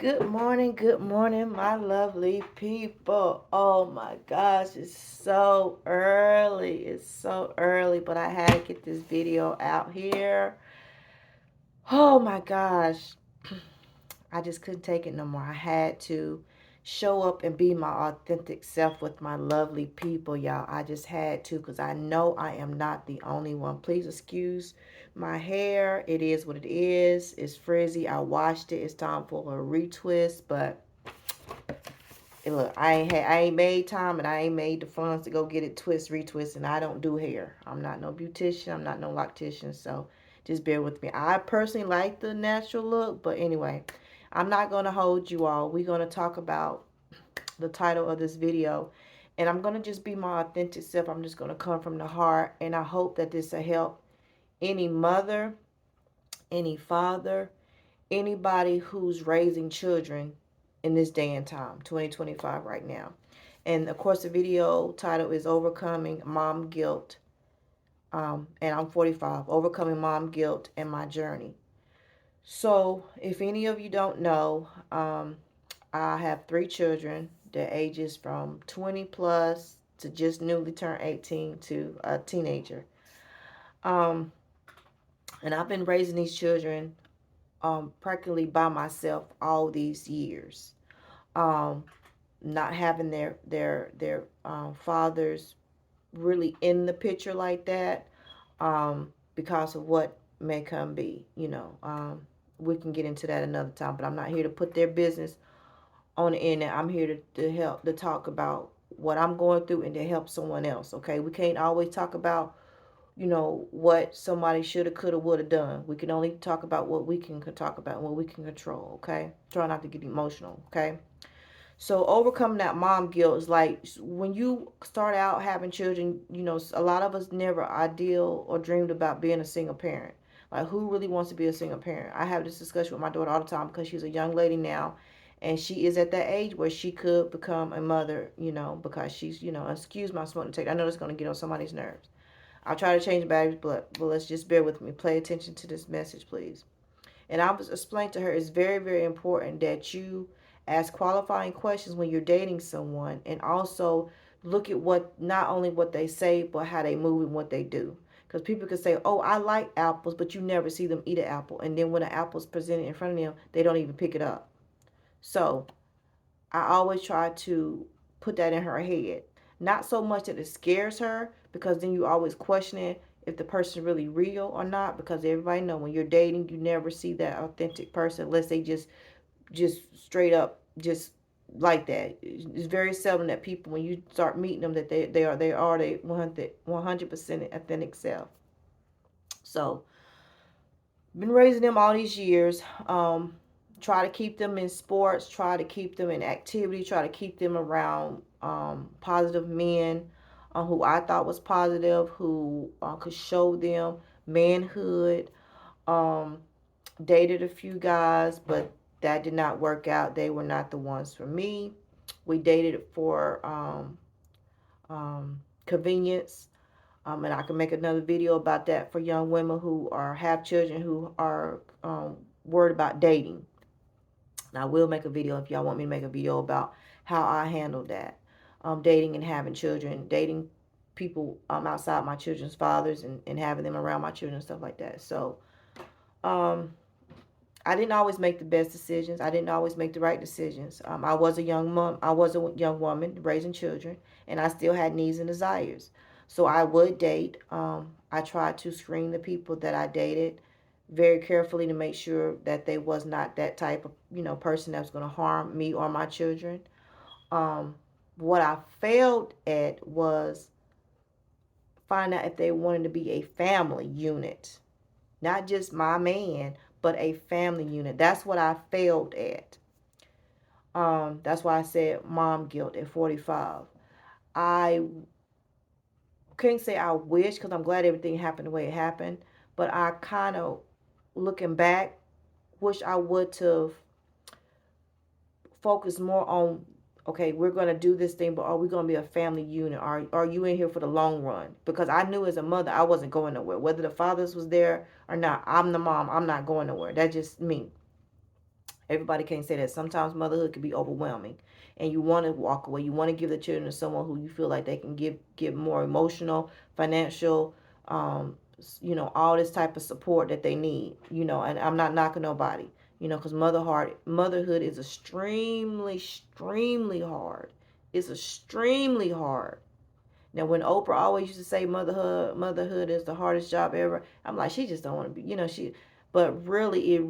Good morning, my lovely people. Oh my gosh, it's so early. It's so early, but I had to get this video out here. Oh my gosh, I just couldn't take it no more. I had to show up and be my authentic self with my lovely people, y'all. I just had to because I know I am not the only one. Please excuse my hair. It is what it is. It's frizzy. I washed it. It's time for a retwist, but look, I ain't made time and I ain't made the funds to go get it retwist, and I don't do hair. I'm not no beautician. I'm not no loctician. So just bear with me. I personally like the natural look, but anyway, I'm not gonna hold you all. We're gonna talk about the title of this video, and I'm gonna just be my authentic self. I'm just gonna come from the heart, and I hope that this will help any mother, any father, anybody who's raising children in this day and time, 2025 right now. And of course, the video title is Overcoming Mom Guilt. And I'm 45, Overcoming Mom Guilt and My Journey. So, if any of you don't know, I have three children. Their ages from 20 plus to just newly turned 18 to a teenager. Um, and I've been raising these children practically by myself all these years. Um, Not having their fathers really in the picture like that, because of what may come be. We can get into that another time, but I'm not here to put their business on the internet. I'm here to help to talk about what I'm going through and to help someone else. Okay, we can't always talk about what somebody shoulda, coulda, woulda done. We can only talk about what we can talk about and what we can control. Okay, try not to get emotional. Okay. So overcoming that mom guilt is like when you start out having children, a lot of us never ideal or dreamed about being a single parent. Like, who really wants to be a single parent? I have this discussion with my daughter all the time because she's a young lady now, and she is at that age where she could become a mother, because she's, excuse my smoking take. I know it's going to get on somebody's nerves. I'll try to change the batteries, but let's just bear with me. Pay attention to this message, please. And I was explaining to her it's very, very important that you ask qualifying questions when you're dating someone, and also look at what not only what they say but how they move and what they do. Because people can say, "Oh, I like apples," but you never see them eat an apple, and then when an apple's presented in front of them, they don't even pick it up. So I always try to put that in her head. Not so much that it scares her, because then you always questioning if the person really real or not, because everybody know when you're dating you never see that authentic person unless they just straight up just like that. It's very seldom that people, when you start meeting them, that they 100% authentic self. So been raising them all these years. Try to keep them in sports, try to keep them in activity, try to keep them around positive men, who I thought was positive, who could show them manhood. Um, Dated a few guys, but that did not work out. They were not the ones for me. We dated for convenience. And I can make another video about that for young women who are have children who are worried about dating. And I will make a video if y'all want me to make a video about how I handled that, dating and having children, dating people outside my children's fathers, and having them around my children and stuff like that. So um, I didn't always make the best decisions. I didn't always make the right decisions. I was a young mom. I was a young woman raising children, and I still had needs and desires. So I would date. I tried to screen the people that I dated very carefully to make sure that they was not that type of person that was going to harm me or my children. Um, what I failed at was find out if they wanted to be a family unit, not just my man, but a family unit. That's what I failed at. That's why I said mom guilt at 45. I can't say I wish, because I'm glad everything happened the way it happened, but I kind of, looking back, wish I would have focused more on, okay, we're going to do this thing, but are we going to be a family unit? Are you in here for the long run? Because I knew as a mother I wasn't going nowhere. Whether the fathers was there or not, I'm the mom. I'm not going nowhere. That's just me. Everybody can't say that. Sometimes motherhood can be overwhelming, and you want to walk away. You want to give the children to someone who you feel like they can give more emotional, financial, all this type of support that they need. And I'm not knocking nobody. Because motherhood is extremely hard. It's extremely hard. Now, when Oprah always used to say motherhood is the hardest job ever, I'm like, she just don't want to be, she. But really,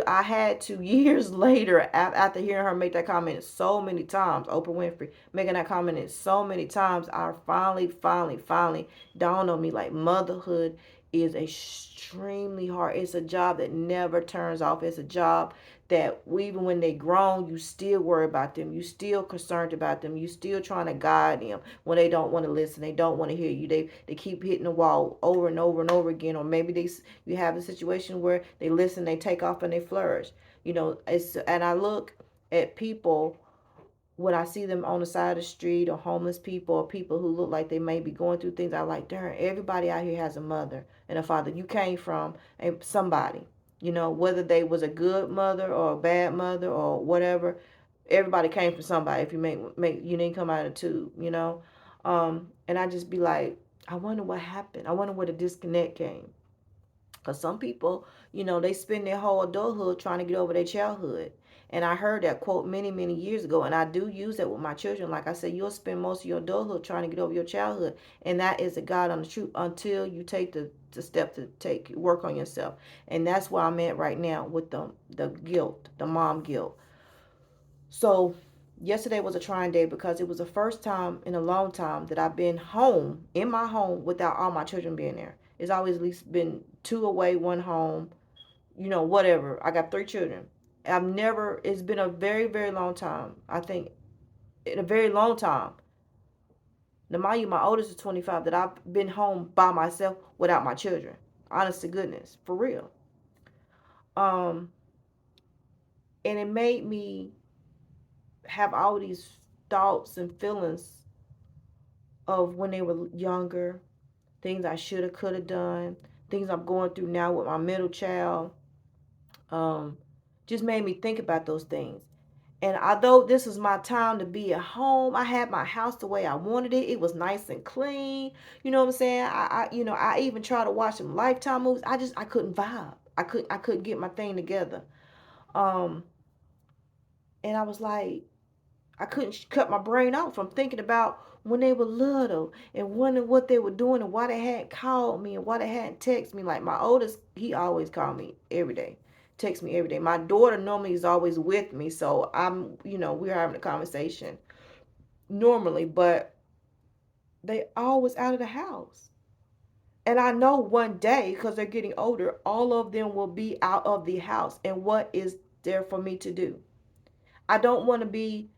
I had to years later after hearing her make that comment so many times, Oprah Winfrey making that comment so many times, I finally dawned on me like motherhood is extremely hard. It's a job that never turns off. It's a job that even when they grown, you still worry about them. You still concerned about them. You still trying to guide them when they don't want to listen. They don't want to hear you. They keep hitting the wall over and over and over again. Or maybe you have a situation where they listen, they take off and they flourish. And I look at people when I see them on the side of the street, or homeless people, or people who look like they may be going through things. I like, darn, everybody out here has a mother and a father. You came from somebody, whether they was a good mother or a bad mother or whatever. Everybody came from somebody. If you make you didn't come out of the tube. And I just be like, I wonder what happened. I wonder where the disconnect came. Because some people, they spend their whole adulthood trying to get over their childhood. And I heard that quote many, many years ago. And I do use that with my children. Like I said, you'll spend most of your adulthood trying to get over your childhood. And that is a God on the truth until you take the step to work on yourself. And that's where I'm at right now with the guilt, the mom guilt. So yesterday was a trying day because it was the first time in a long time that I've been home, in my home, without all my children being there. It's always at least been two away, one home, whatever. I got three children. It's been a very, very long time. I think in a very long time. Now, mind you, my oldest is 25, that I've been home by myself without my children. Honest to goodness, for real. Um, and it made me have all these thoughts and feelings of when they were younger, things I should have, could have done, things I'm going through now with my middle child. Um, just made me think about those things. And although this was my time to be at home, I had my house the way I wanted it. It was nice and clean. You know what I'm saying? I even tried to watch some Lifetime movies. I couldn't vibe. I couldn't get my thing together. Um, and I was like, I couldn't cut my brain off from thinking about when they were little and wondering what they were doing and why they hadn't called me and why they hadn't texted me. Like my oldest, he always called me every day, text me every day. My daughter normally is always with me, so we're having a conversation normally, but they always out of the house. And I know one day, because they're getting older, all of them will be out of the house. And what is there for me to do? I don't want to be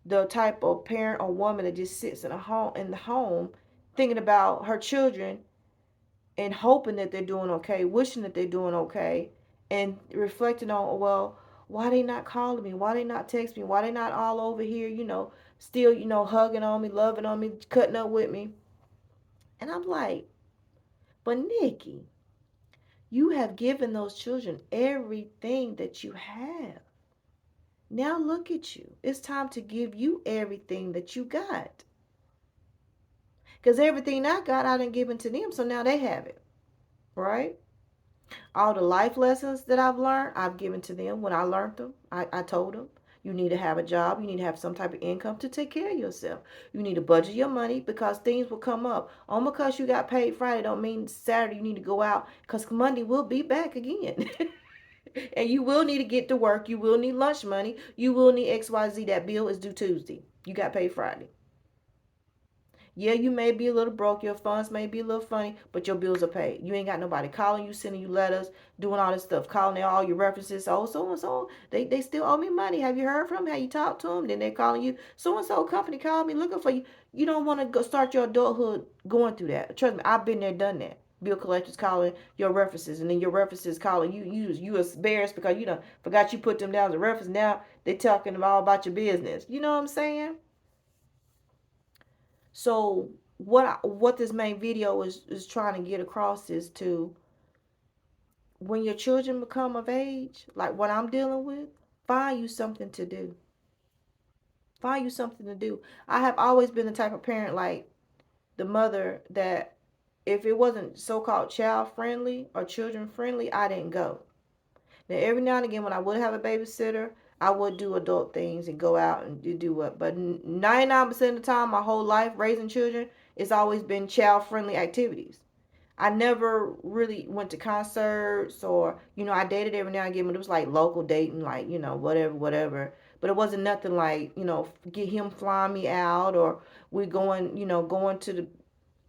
the type of parent or woman that just sits in the home thinking about her children and hoping that they're doing okay, wishing that they're doing okay, and reflecting on, well, why they not calling me, why they not text me, why they not all over here, still, hugging on me, loving on me, cutting up with me. And I'm like, but Nikki, you have given those children everything that you have. Now look at you. It's time to give you everything that you got. Because everything I got, I done given to them, so now they have it, right? All the life lessons that I've learned, I've given to them. When I learned them, I told them, you need to have a job. You need to have some type of income to take care of yourself. You need to budget your money because things will come up. Only because you got paid Friday don't mean Saturday you need to go out, because Monday will be back again. And you will need to get to work. You will need lunch money. You will need XYZ. That bill is due Tuesday. You got paid Friday. Yeah, you may be a little broke, your funds may be a little funny, but your bills are paid. You ain't got nobody calling you, sending you letters, doing all this stuff, calling all your references. Oh, so and so, they still owe me money. Have you heard from them? Have you talked to them? Then they're calling you. So and so company called me looking for you. You don't want to go start your adulthood going through that. Trust me, I've been there, done that. Bill collectors calling your references, and then your references calling you. You embarrassed because you done forgot you put them down as a reference. Now they talking all about your business. You know what I'm saying? So what this main video is trying to get across is to, when your children become of age, like what I'm dealing with, Find you something to do. Find you something to do. I have always been the type of parent, like the mother, that if it wasn't so-called child friendly or children friendly, I didn't go. Now, every now and again, when I would have a babysitter, I would do adult things and go out and do what. But 99% of the time, my whole life raising children, it's always been child friendly activities. I never really went to concerts, or, I dated every now and again, but it was like local dating, like, whatever, whatever. But it wasn't nothing like, get him flying me out, or we going, going to the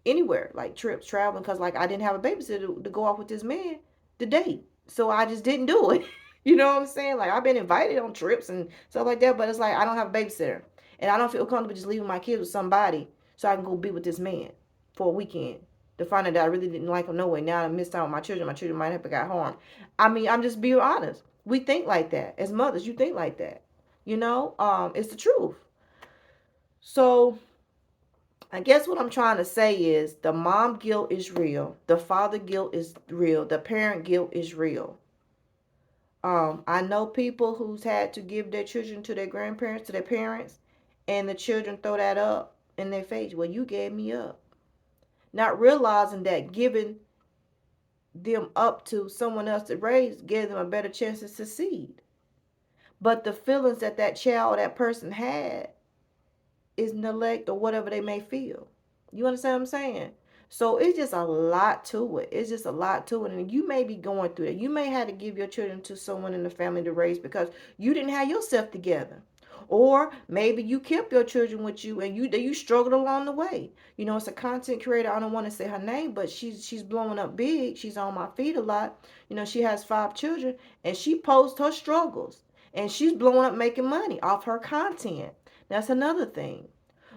anywhere, like trips, traveling, because like I didn't have a babysitter to go off with this man to date. So I just didn't do it. You know what I'm saying? Like, I've been invited on trips and stuff like that, but it's like I don't have a babysitter. And I don't feel comfortable just leaving my kids with somebody so I can go be with this man for a weekend. To find out that I really didn't like him no way. Now I missed out on my children. My children might have got harmed. I mean, I'm just being honest. We think like that. As mothers, you think like that. It's the truth. So I guess what I'm trying to say is the mom guilt is real. The father guilt is real. The parent guilt is real. I know people who's had to give their children to their grandparents, to their parents, and the children throw that up in their face. Well, you gave me up. Not realizing that giving them up to someone else to raise gave them a better chance to succeed. But the feelings that that child or that person had is neglect or whatever they may feel. You understand what I'm saying? So it's just a lot to it. It's just a lot to it. And you may be going through that. You may have to give your children to someone in the family to raise because you didn't have yourself together. Or maybe you kept your children with you and you struggled along the way. It's a content creator. I don't want to say her name, but she's blowing up big. She's on my feed a lot. She has 5 children and she posts her struggles. And she's blowing up making money off her content. That's another thing.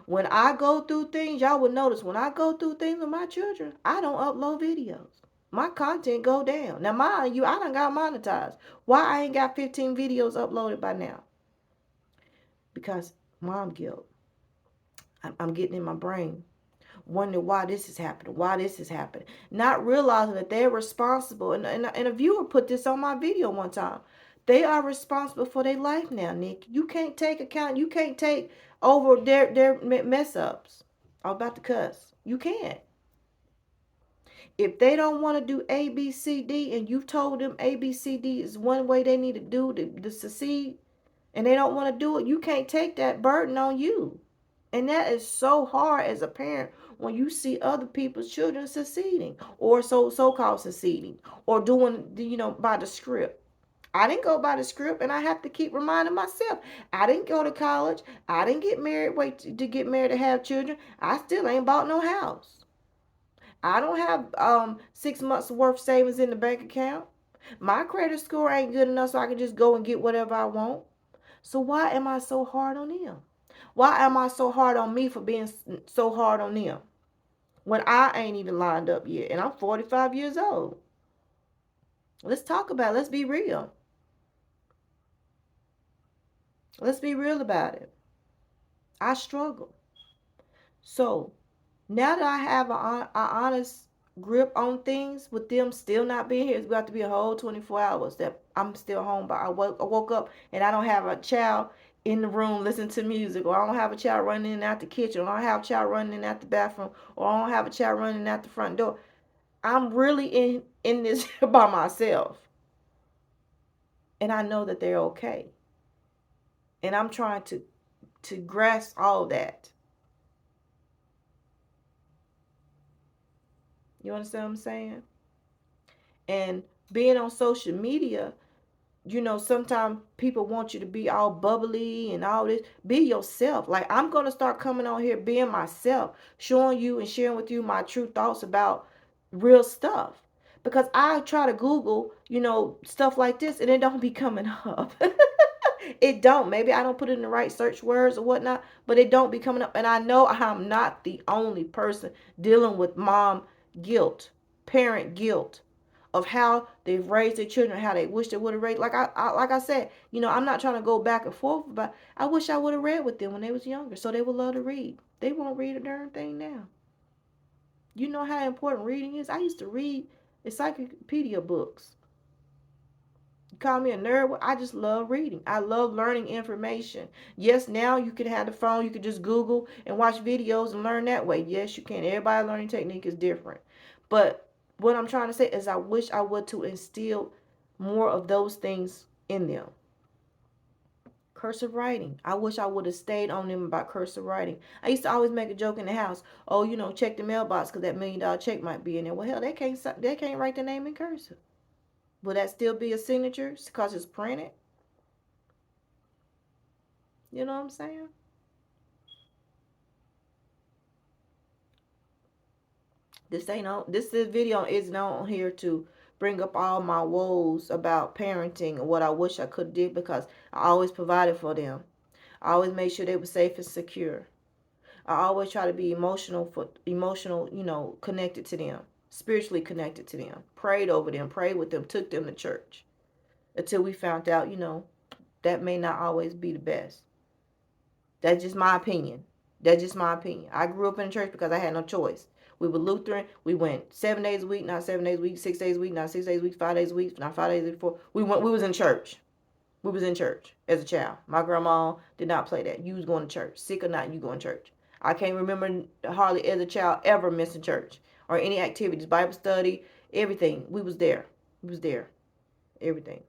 When I go through things, y'all would notice when I go through things with my children, I don't upload videos. My content go down. Now, mind you, I done got monetized. Why I ain't got 15 videos uploaded by now? Because mom guilt. I'm getting in my brain. Wondering why this is happening, why this is happening. Not realizing that they're responsible. And a viewer put this on my video one time. They are responsible for their life now, Nick. You can't take account. You can't take over their mess ups. I'm about to cuss. You can't. If they don't want to do A, B, C, D, and you've told them A, B, C, D is one way they need to do to succeed, and they don't want to do it, you can't take that burden on you. And that is so hard as a parent when you see other people's children succeeding or so-called succeeding or doing, by the script. I didn't go by the script, and I have to keep reminding myself. I didn't go to college. I didn't get married, wait to get married to have children. I still ain't bought no house. I don't have 6 months worth savings in the bank account. My credit score ain't good enough so I can just go and get whatever I want. So why am I so hard on them? Why am I so hard on me for being so hard on them when I ain't even lined up yet and I'm 45 years old? Let's talk about it. Let's be real. Let's be real about it. I struggle. So now that I have an honest grip on things with them still not being here, it's got to be a whole 24 hours that I'm still home. But I woke up and I don't have a child in the room listening to music, or I don't have a child running in and out the kitchen, or I don't have a child running in and out the bathroom, or I don't have a child running in and out the front door. I'm really in this by myself. And I know that they're okay. And I'm trying to grasp all that. You understand what I'm saying? And being on social media, sometimes people want you to be all bubbly and all this. Be yourself. Like, I'm going to start coming on here being myself, showing you and sharing with you my true thoughts about real stuff. Because I try to Google, stuff like this, and it don't be coming up. It don't. Maybe I don't put it in the right search words or whatnot, but it don't be coming up. And I know I'm not the only person dealing with mom guilt, parent guilt of how they've raised their children, how they wish they would have raised. Like I said, I'm not trying to go back and forth, but I wish I would have read with them when they was younger, so they would love to read. They won't read a darn thing now. You know how important reading is. I used to read encyclopedia books. Call me a nerd. Well, I just love reading. I love learning information. Yes, now you can have the phone. You can just Google and watch videos and learn that way. Yes, you can. Everybody's learning technique is different. But what I'm trying to say is I wish I would to instill more of those things in them. Cursive writing. I wish I would have stayed on them about cursive writing. I used to always make a joke in the house. Oh, check the mailbox because that $1 million check might be in there. Well, hell, they can't write the name in cursive. Will that still be a signature because it's printed? You know what I'm saying? This video is not on here to bring up all my woes about parenting and what I wish I could have did because I always provided for them. I always made sure they were safe and secure. I always try to be emotional, connected to them, spiritually connected to them, prayed over them, prayed with them, took them to church until we found out, that may not always be the best. That's just my opinion. That's just my opinion. I grew up in the church because I had no choice. We were Lutheran. We went 7 days a week, not 7 days a week, 6 days a week, not 6 days a week, 5 days a week, not 5 days a week. We was in church. We was in church as a child. My grandma did not play that. You was going to church. Sick or not, you going to church. I can't remember hardly as a child ever missing church or any activities, Bible study, everything. We was there. We was there. Everything.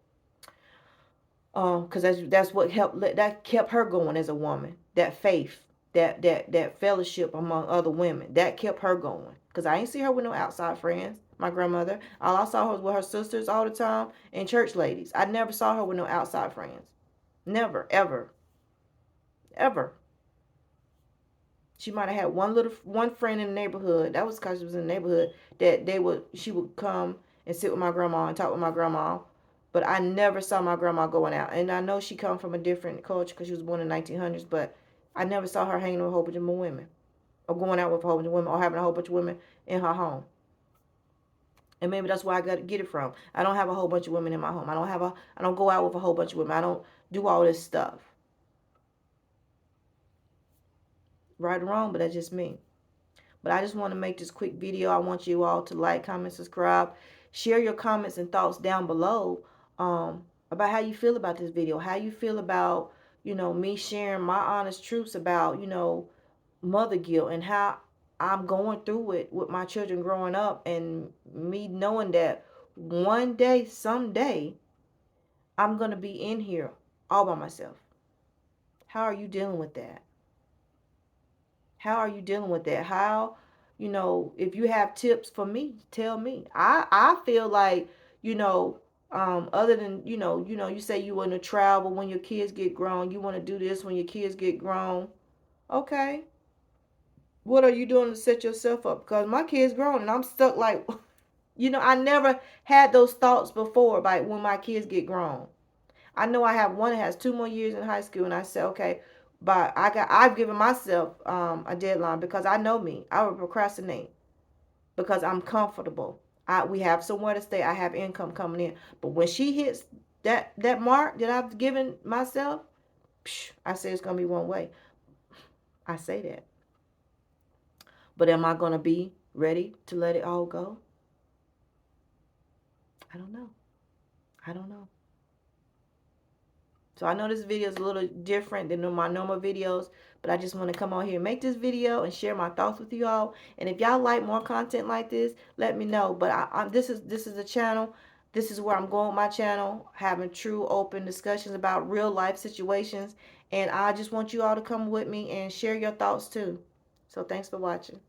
Because that's what that kept her going as a woman. That faith, that fellowship among other women, that kept her going. Because I ain't see her with no outside friends. My grandmother, all I saw her with her sisters all the time and church ladies. I never saw her with no outside friends. Never, ever, ever. She might have had one friend in the neighborhood. That was because she was in the neighborhood that she would come and sit with my grandma and talk with my grandma. But I never saw my grandma going out. And I know she come from a different culture because she was born in the 1900s. But I never saw her hanging with a whole bunch of women, or going out with a whole bunch of women, or having a whole bunch of women in her home. And maybe that's where I got to get it from. I don't have a whole bunch of women in my home. I don't go out with a whole bunch of women. I don't do all this stuff. Right or wrong, but that's just me. But I just want to make this quick video. I want you all to like, comment, subscribe. Share your comments and thoughts down below about how you feel about this video. How you feel about, me sharing my honest truths about, mother guilt and how I'm going through it with my children growing up, and me knowing that one day, someday, I'm going to be in here all by myself. How are you dealing with that? How are you dealing with that? How, if you have tips for me, tell me. I feel like, other than, you say you want to travel when your kids get grown, you want to do this when your kids get grown. Okay. What are you doing to set yourself up? Because my kids grown and I'm stuck like, I never had those thoughts before, like when my kids get grown. I know I have one that has 2 more years in high school, and I said, okay, but I've given myself a deadline because I know me. I will procrastinate because I'm comfortable. We have somewhere to stay. I have income coming in. But when she hits that mark that I've given myself, I say it's gonna be one way. I say that. But am I gonna be ready to let it all go? I don't know. I don't know. So I know this video is a little different than my normal videos, but I just want to come on here and make this video and share my thoughts with you all. And if y'all like more content like this, let me know. But this is a channel. This is where I'm going with my channel, having true open discussions about real life situations. And I just want you all to come with me and share your thoughts too. So thanks for watching.